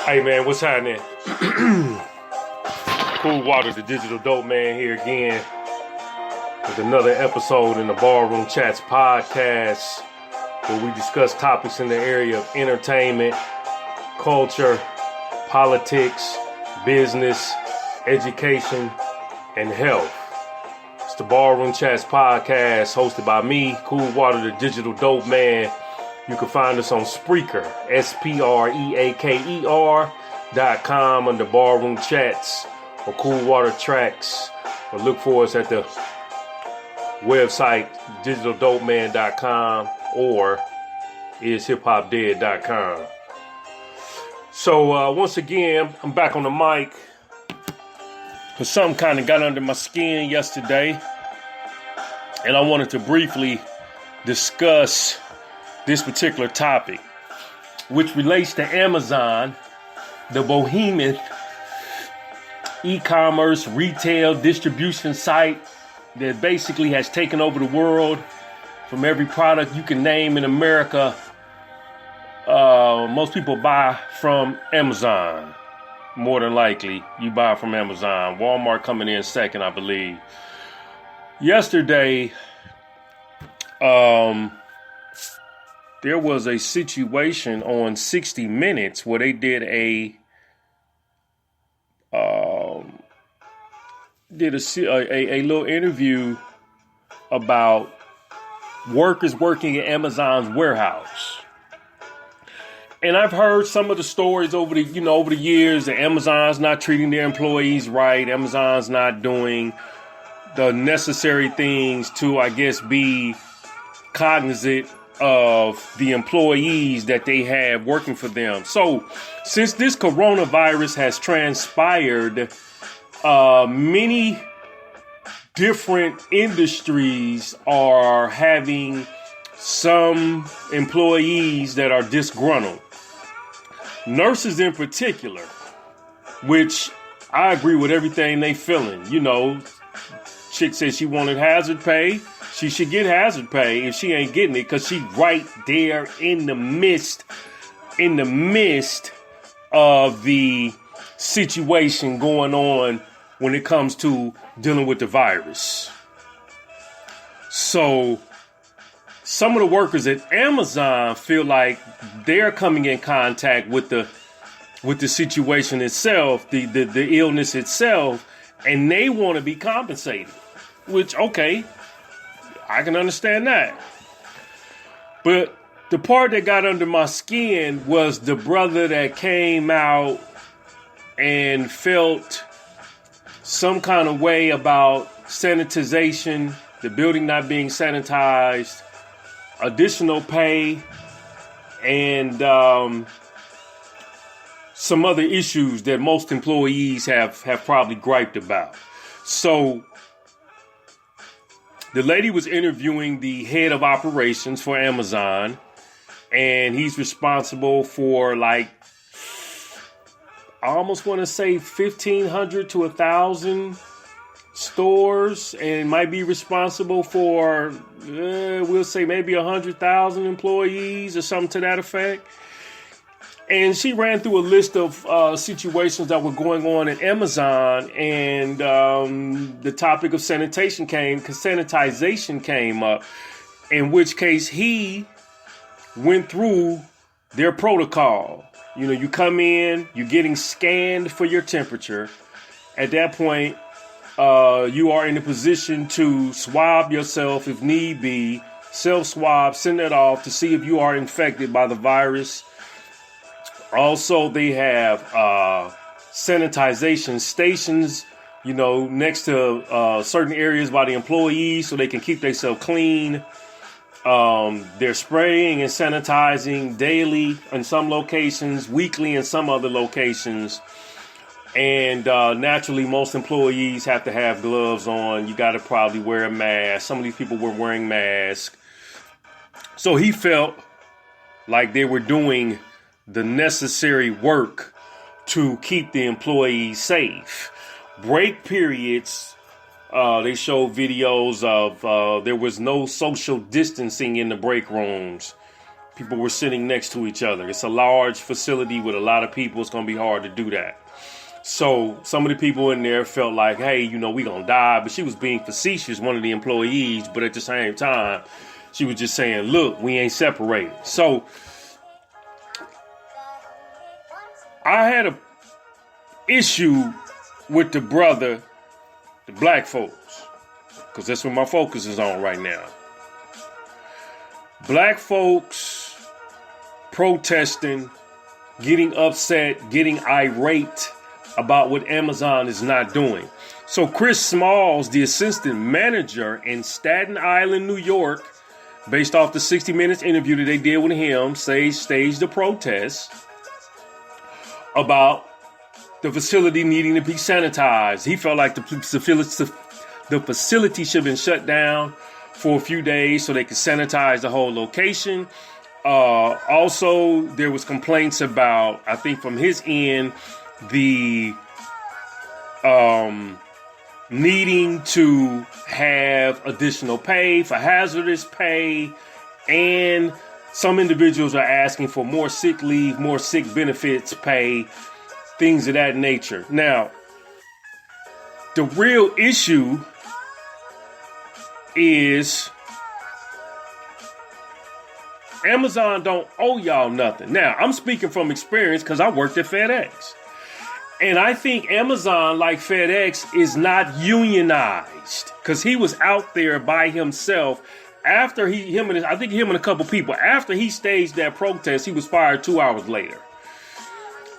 Hey man, what's happening? Cool Water, the digital dope man here again with another episode in the Ballroom Chats podcast where we discuss topics in the area of entertainment, culture, politics, business, education, and health. It's the Ballroom Chats podcast hosted by me, Cool Water, the digital dope man. You can find us on Spreaker, SPREAKER.com under Ballroom Chats or Cool Water Tracks, or look for us at the website digitaldopeman.com or ishiphopdead.com. So once again, I'm back on the mic because something kind of got under my skin yesterday, and I wanted to briefly discuss this particular topic, which relates to Amazon, the behemoth e-commerce retail distribution site that basically has taken over the world. From every product you can name in America, most people buy from Amazon. More than likely, you buy from Amazon. Walmart coming in second, I believe. Yesterday, there was a situation on 60 Minutes where they did a little interview about workers working at Amazon's warehouse. And I've heard some of the stories over the years that Amazon's not treating their employees right. Amazon's not doing the necessary things to, I guess, be cognizant of the employees that they have working for them. So since this coronavirus has transpired, many different industries are having some employees that are disgruntled. Nurses in particular, which I agree with everything they feeling. You know, chick said she wanted hazard pay. She should get hazard pay if she ain't getting it, because she's right there in the midst of the situation going on when it comes to dealing with the virus. So some of the workers at Amazon feel like they're coming in contact with the situation itself, the illness itself, and they want to be compensated, which, okay, I can understand that. But the part that got under my skin was the brother that came out and felt some kind of way about sanitization, the building not being sanitized, additional pay, and some other issues that most employees have probably griped about. So the lady was interviewing the head of operations for Amazon, and he's responsible for, like, I almost want to say 1,500 to 1,000 stores, and might be responsible for, we'll say maybe 100,000 employees or something to that effect. And she ran through a list of situations that were going on at Amazon, and the topic of sanitization came up, in which case he went through their protocol. You know, you come in, you're getting scanned for your temperature. At that point, you are in a position to swab yourself if need be, self-swab, send it off to see if you are infected by the virus. Also, they have sanitization stations, you know, next to certain areas by the employees so they can keep themselves clean. They're spraying and sanitizing daily in some locations, weekly in some other locations. And naturally, most employees have to have gloves on. You got to probably wear a mask. Some of these people were wearing masks. So he felt like they were doing the necessary work to keep the employees safe. Break periods, they showed videos of there was no social distancing in the break rooms. People were sitting next to each other. It's a large facility with a lot of people. It's going to be hard to do that. So some of the people in there felt like, hey, we going to die. But she was being facetious, one of the employees. But at the same time, she was just saying, look, we ain't separated. So I had a issue with the black folks, because that's what my focus is on right now. Black folks protesting, getting upset, getting irate about what Amazon is not doing. So Chris Smalls, the assistant manager in Staten Island, New York, based off the 60 Minutes interview that they did with him, staged a protest about the facility needing to be sanitized. He felt like the facility should have been shut down for a few days so they could sanitize the whole location. Also, there was complaints about, I think from his end, the needing to have additional pay for hazardous pay, and some individuals are asking for more sick leave, more sick benefits pay, things of that nature. Now, the real issue is Amazon don't owe y'all nothing. Now, I'm speaking from experience because I worked at FedEx. And I think Amazon, like FedEx, is not unionized, because he was out there by himself. After him and a couple people, after he staged that protest, he was fired 2 hours later.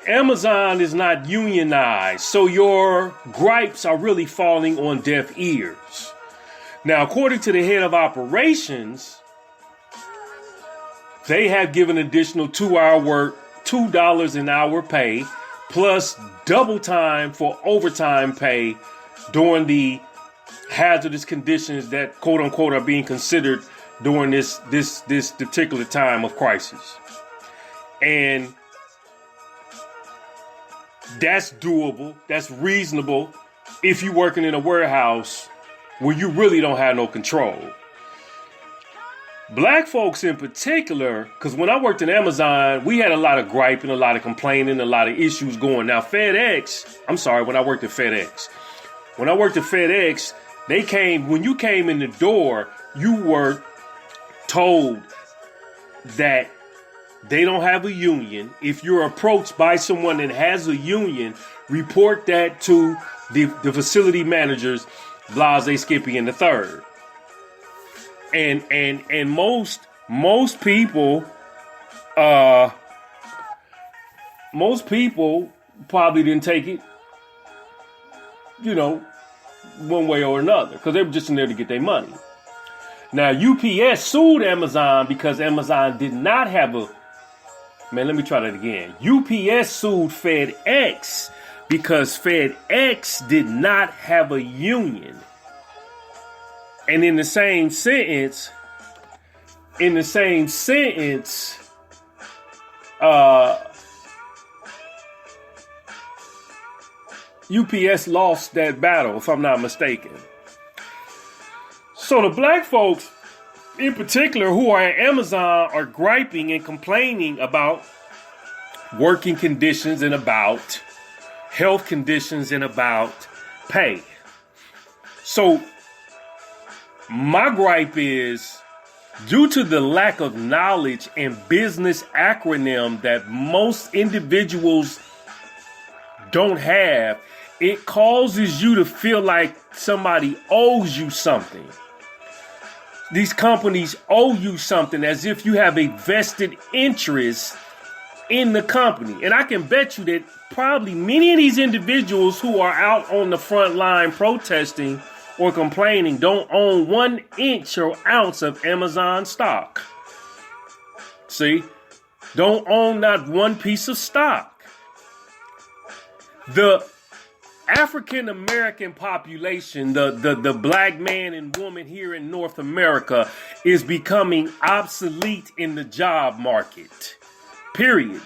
Amazon is not unionized, so your gripes are really falling on deaf ears. Now, according to the head of operations, they have given additional 2-hour work, $2 an hour pay, plus double time for overtime pay during the hazardous conditions that, quote unquote, are being considered during this particular time of crisis. And that's doable. That's reasonable if you're working in a warehouse where you really don't have no control. Black folks in particular, because when I worked in Amazon, we had a lot of griping, a lot of complaining, a lot of issues going. Now, when I worked at FedEx. When I worked at FedEx, when you came in the door, you were told that they don't have a union. If you're approached by someone that has a union, report that to the facility managers, Blase, Skippy, and the third. And most people probably didn't take it, one way or another, because they were just in there to get their money. Now, UPS sued Amazon because Amazon did not have let me try that again. UPS sued FedEx because FedEx did not have a union. And in the same sentence, UPS lost that battle, if I'm not mistaken. So the black folks, in particular, who are at Amazon, are griping and complaining about working conditions and about health conditions and about pay. So my gripe is, due to the lack of knowledge and business acronym that most individuals don't have, it causes you to feel like somebody owes you something. These companies owe you something, as if you have a vested interest in the company. And I can bet you that probably many of these individuals who are out on the front line protesting or complaining don't own 1 inch or ounce of Amazon stock. See? Don't own not one piece of stock. The African American population, the black man and woman here in North America, is becoming obsolete in the job market. Period.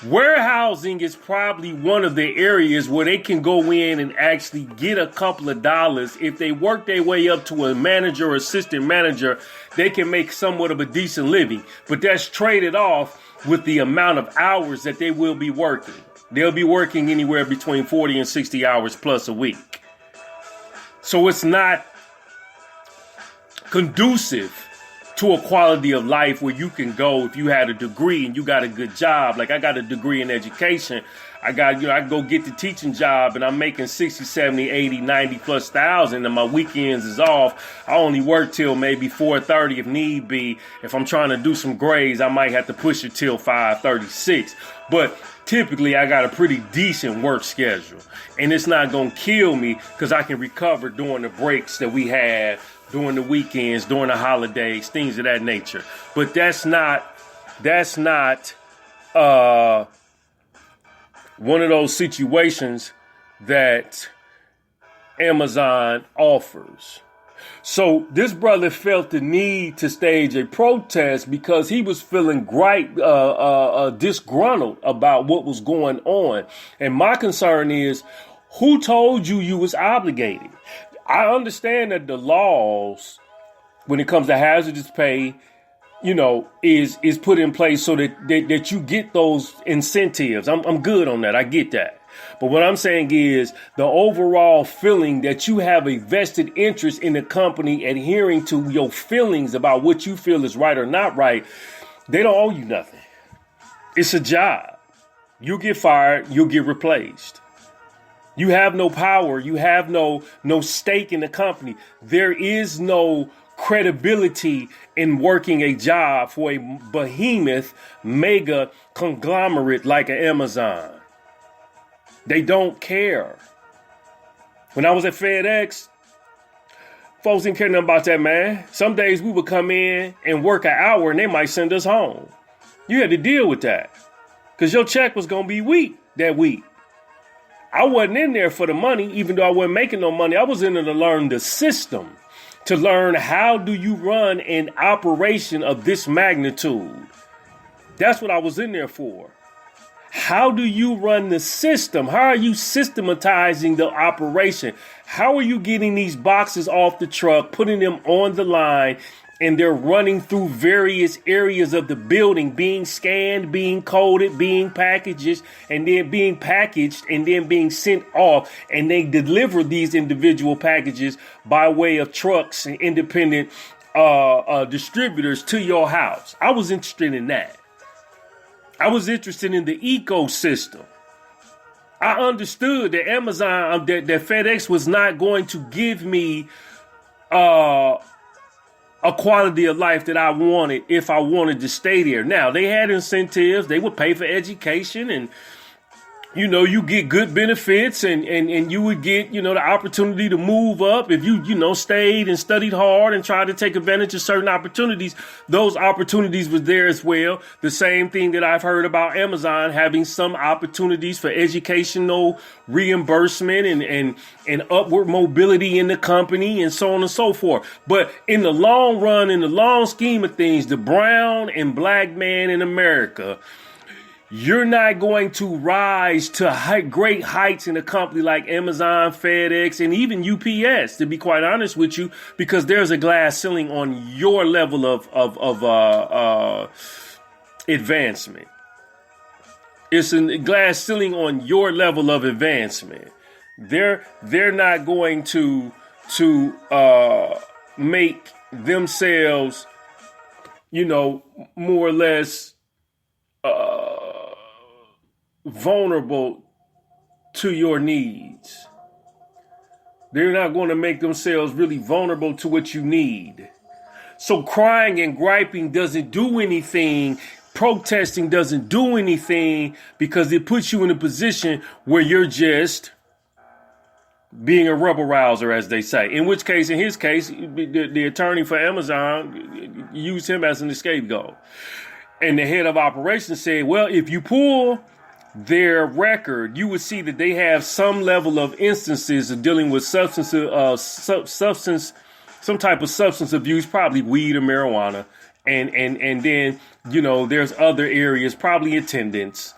Warehousing is probably one of the areas where they can go in and actually get a couple of dollars. If they work their way up to a manager or assistant manager, they can make somewhat of a decent living. But that's traded off with the amount of hours that they will be working. They'll be working anywhere between 40 and 60 hours plus a week. So it's not conducive to a quality of life where you can go if you had a degree and you got a good job. Like I got a degree in education. I can go get the teaching job and I'm making 60, 70, 80, 90 plus thousand and my weekends is off. I only work till maybe 4:30 if need be. If I'm trying to do some grades, I might have to push it till 5:36. But typically I got a pretty decent work schedule and it's not going to kill me because I can recover during the breaks that we have, during the weekends, during the holidays, things of that nature. But that's not one of those situations that Amazon offers. So this brother felt the need to stage a protest because he was feeling disgruntled about what was going on. And my concern is, who told you was obligated? I understand that the laws, when it comes to hazardous pay, is put in place so that you get those incentives. I'm good on that. I get that. But what I'm saying is the overall feeling that you have a vested interest in the company adhering to your feelings about what you feel is right or not right. They don't owe you nothing. It's a job. You'll get fired. You'll get replaced. You have no power. You have no stake in the company. There is no credibility in working a job for a behemoth mega conglomerate like an Amazon. They don't care. When I was at FedEx, folks didn't care nothing about that, man. Some days we would come in and work an hour and they might send us home. You had to deal with that because your check was going to be weak that week. I wasn't in there for the money, even though I wasn't making no money. I was in there to learn the system, to learn how do you run an operation of this magnitude. That's what I was in there for. How do you run the system? How are you systematizing the operation? How are you getting these boxes off the truck, putting them on the line, and they're running through various areas of the building, being scanned, being coded, being packaged, and then being packaged, and then being sent off. And they deliver these individual packages by way of trucks and independent distributors to your house. I was interested in that. I was interested in the ecosystem. I understood that Amazon, that FedEx was not going to give me a quality of life that I wanted if I wanted to stay there. Now, they had incentives. They would pay for education and, you get good benefits and you would get, the opportunity to move up if you stayed and studied hard and tried to take advantage of certain opportunities. Those opportunities were there as well. The same thing that I've heard about Amazon having some opportunities for educational reimbursement and upward mobility in the company and so on and so forth. But in the long run, in the long scheme of things, the brown and black man in America, you're not going to rise to great heights in a company like Amazon, FedEx, and even UPS, to be quite honest with you, because there's a glass ceiling on your level of advancement. It's a glass ceiling on your level of advancement. They're not going to make themselves, more or less vulnerable to your needs. They're not going to make themselves really vulnerable to what you need. So crying and griping doesn't do anything. Protesting doesn't do anything because it puts you in a position where you're just being a rebel rouser, as they say. In his case, the attorney for Amazon used him as an scapegoat. And the head of operations said, well, if you pull their record, you would see that they have some level of instances of dealing with some type of substance abuse, probably weed or marijuana. And then, there's other areas, probably attendance,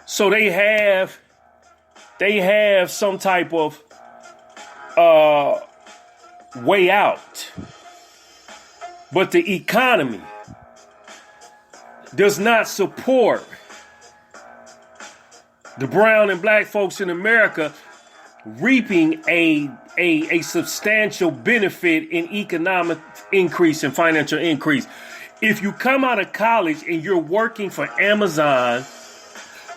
So they have some type of way out. But the economy does not support the brown and black folks in America reaping a substantial benefit in economic increase and financial increase. If you come out of college and you're working for Amazon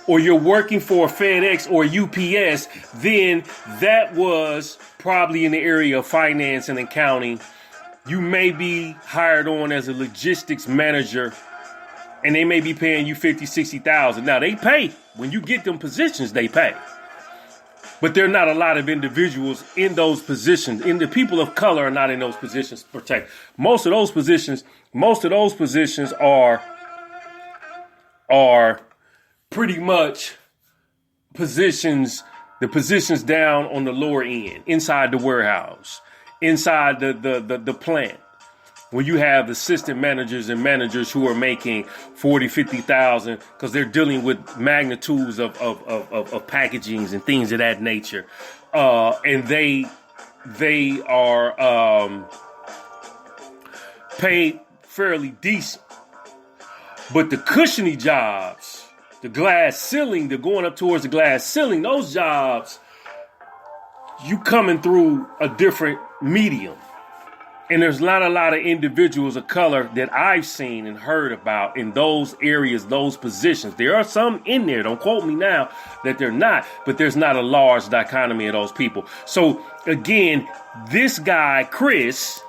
or you're working for FedEx or UPS, then that was probably in the area of finance and accounting. You may be hired on as a logistics manager and they may be paying you $50,000, $60,000. Now they pay. When you get them positions, they pay. But there are not a lot of individuals in those positions. And the people of color are not in those positions to protect. Most of those positions are pretty much positions, the positions down on the lower end, inside the warehouse, inside the plant, where you have assistant managers and managers who are making 40, 50,000 because they're dealing with magnitudes of packagings and things of that nature. And they are paid fairly decent. But the cushiony jobs, the glass ceiling, they're going up towards the glass ceiling, those jobs, you coming through a different medium. And there's not a lot of individuals of color that I've seen and heard about in those areas, those positions. There are some in there, don't quote me now, that they're not, but there's not a large dichotomy of those people. So again, this guy, Chris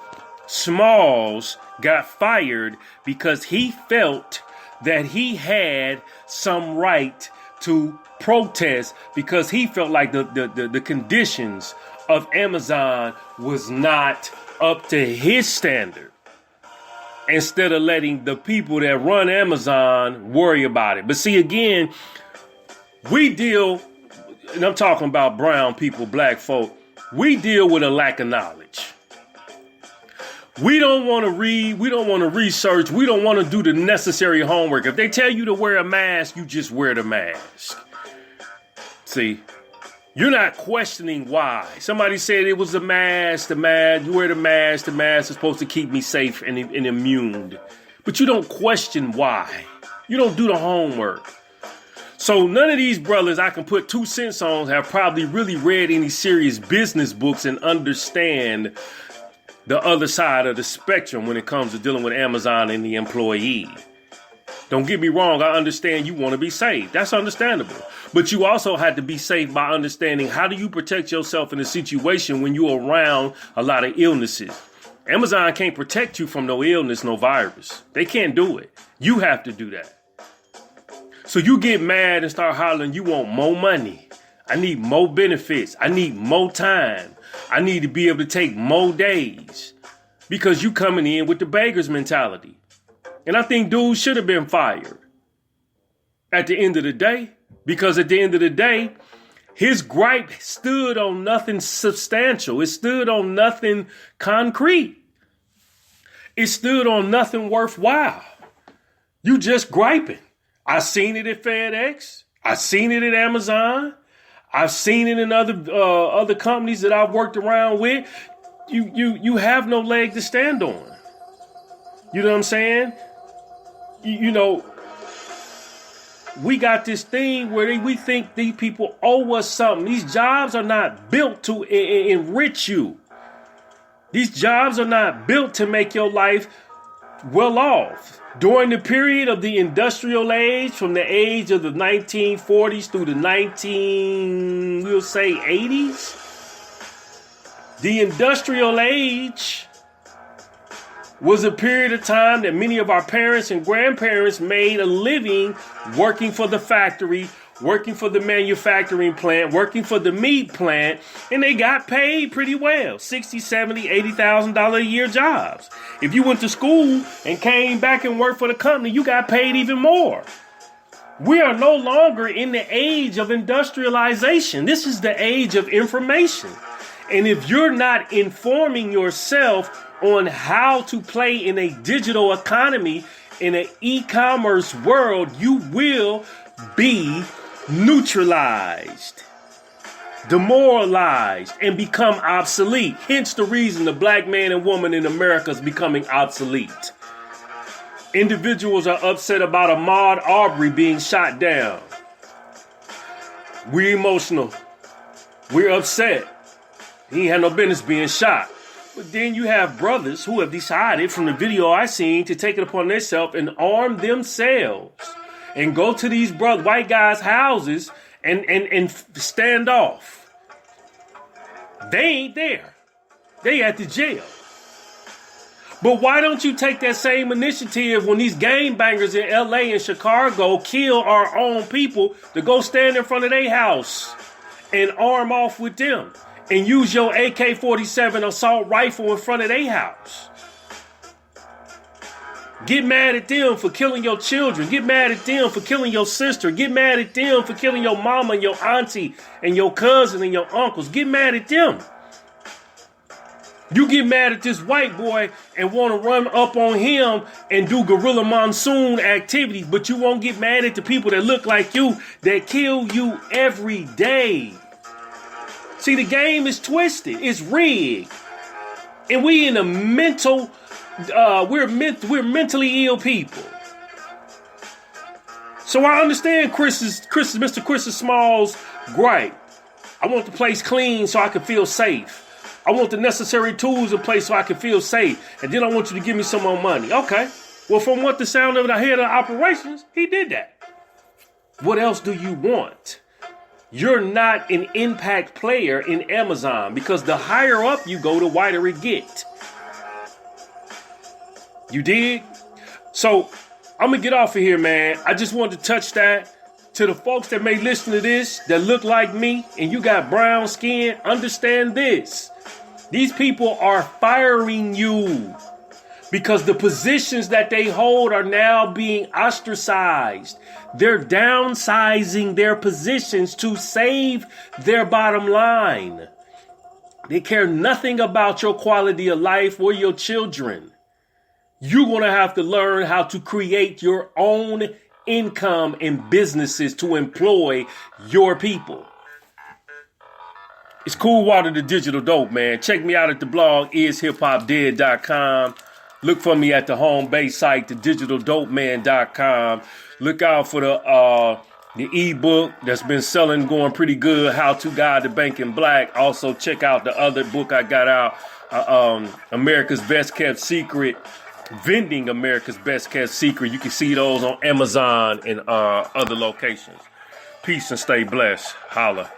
Smalls, got fired because he felt that he had some right to protest because he felt like the conditions of Amazon was not up to his standard, instead of letting the people that run Amazon worry about it. But see, again, we deal, and I'm talking about brown people, black folk, we deal with a lack of knowledge. We don't want to read, we don't want to research, we don't want to do the necessary homework. If they tell you to wear a mask, you just wear the mask. See? You're not questioning why. Somebody said it was the mask, you wear the mask is supposed to keep me safe and immune. But you don't question why. You don't do the homework. So none of these brothers I can put 2 cents on have probably really read any serious business books and understand the other side of the spectrum when it comes to dealing with Amazon and the employee. Don't get me wrong, I understand you want to be safe. That's understandable. But you also had to be safe by understanding how do you protect yourself in a situation when you're around a lot of illnesses. Amazon can't protect you from no illness, no virus. They can't do it. You have to do that. So you get mad and start hollering, you want more money. I need more benefits. I need more time. I need to be able to take more days. Because you coming in with the beggar's mentality. And I think dude should have been fired at the end of the day. Because at the end of the day, his gripe stood on nothing substantial. It stood on nothing concrete. It stood on nothing worthwhile. You just griping. I seen it at FedEx. I seen it at Amazon. I've seen it in other companies that I've worked around with. You have no leg to stand on. You know what I'm saying? You know, we got this thing where we think these people owe us something. These jobs are not built to enrich you. These jobs are not built to make your life well off. During the period of the industrial age, from the age of the 1940s through the 80s, the industrial age was a period of time that many of our parents and grandparents made a living working for the factory, working for the manufacturing plant, working for the meat plant, and they got paid pretty well. $60,000, $70,000, $80,000 a year jobs. If you went to school and came back and worked for the company, you got paid even more. We are no longer in the age of industrialization. This is the age of information. And if you're not informing yourself on how to play in a digital economy, in an e-commerce world, you will be neutralized, demoralized, and become obsolete. Hence the reason the black man and woman in America is becoming obsolete. Individuals are upset about Ahmaud Arbery being shot down. We're emotional. We're upset. He ain't had no business being shot. But then you have brothers who have decided from the video I seen to take it upon themselves and arm themselves and go to these white guys' houses and stand off. They ain't there. They at the jail. But why don't you take that same initiative when these gangbangers in LA and Chicago kill our own people to go stand in front of their house and arm off with them and use your AK-47 assault rifle in front of their house? Get mad at them for killing your children. Get mad at them for killing your sister. Get mad at them for killing your mama and your auntie and your cousin and your uncles. Get mad at them. You get mad at this white boy and want to run up on him and do guerrilla monsoon activities, but you won't get mad at the people that look like you that kill you every day. See, the game is twisted. It's rigged. And we in a mental, we're mentally ill people. So I understand Mr. Chris Small's gripe. I want the place clean so I can feel safe. I want the necessary tools in place so I can feel safe. And then I want you to give me some more money. Okay. Well, from what the sound of the head of operations, he did that. What else do you want? You're not an impact player in Amazon because the higher up you go, the wider it get. You dig? So I'm going to get off of here, man. I just wanted to touch that. To the folks that may listen to this that look like me and you got brown skin, understand this. These people are firing you because the positions that they hold are now being ostracized. They're downsizing their positions to save their bottom line. They care nothing about your quality of life or your children. You're going to have to learn how to create your own income and businesses to employ your people. It's Cool Water, the digital dope, man. Check me out at the blog, ishiphopdead.com. Look for me at the home base site, thedigitaldopeman.com. Look out for the ebook that's been selling, going pretty good, How to Guide the Banking Black. Also, check out the other book I got out, America's Best Kept Secret, Vending America's Best Kept Secret. You can see those on Amazon and other locations. Peace and stay blessed. Holla.